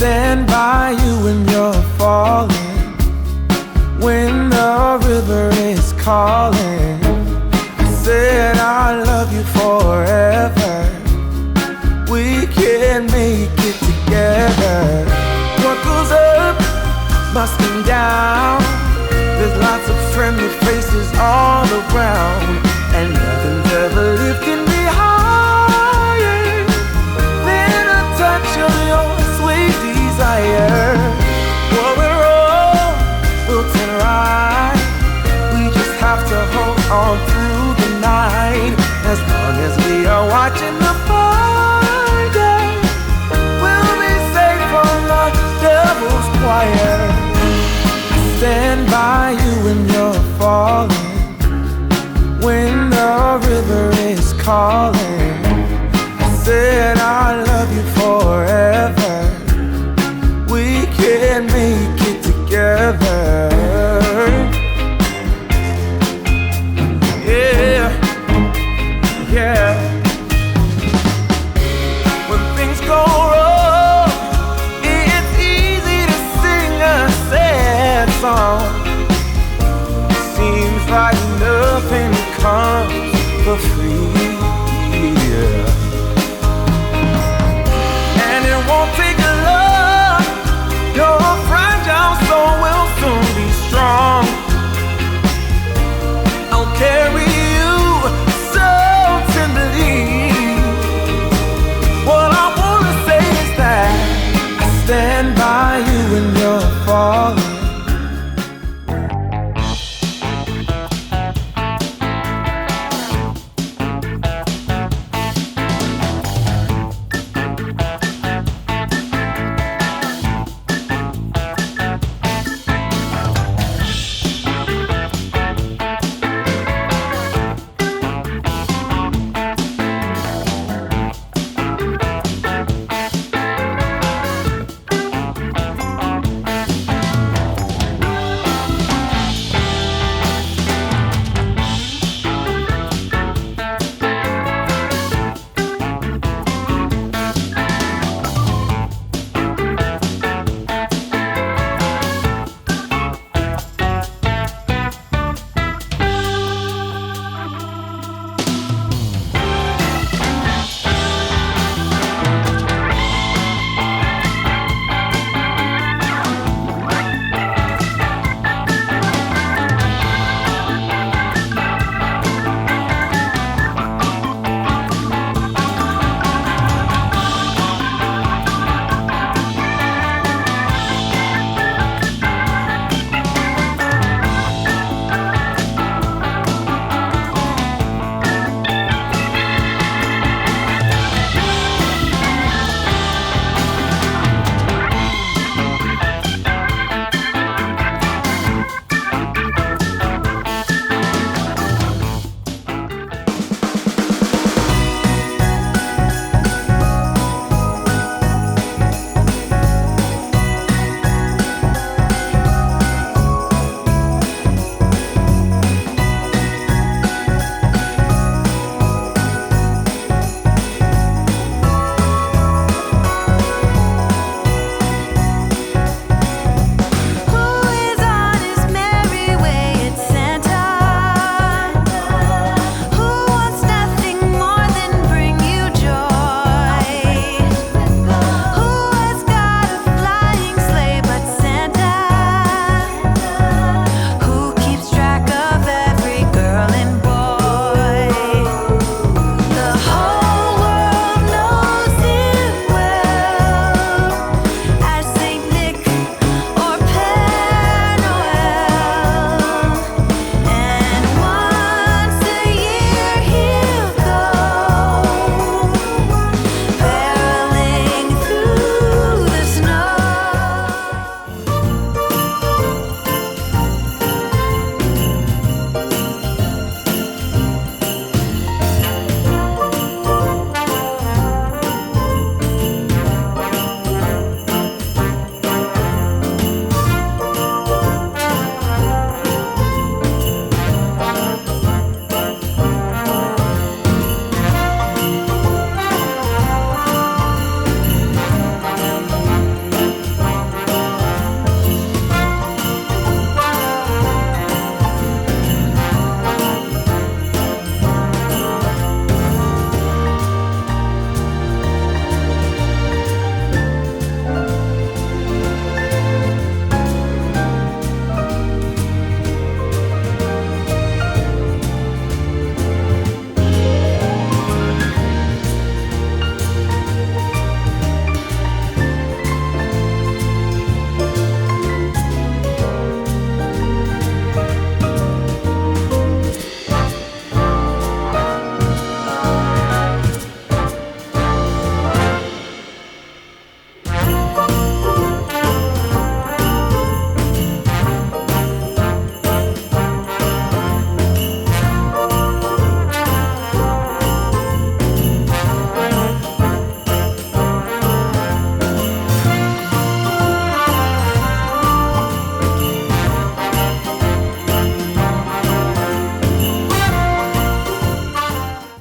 stand by you when you're falling, when the river is calling. I said I love you forever. We can make it together. What goes up must come down. There's lots of friendly faces all around, and nothing's ever lifting me higher than a touch of your sweet desire. Well, we're all built and right. We just have to hold on through the night. As long as we are watching the fire, we'll be safe from the devil's choir. I stand by you when you're falling, when the river is calling. I said I love you forever. We can make it together. Yeah, yeah. When things go wrong, it's easy to sing a sad song. Seems like nothing comes for free, yeah. And it won't take a lot, no.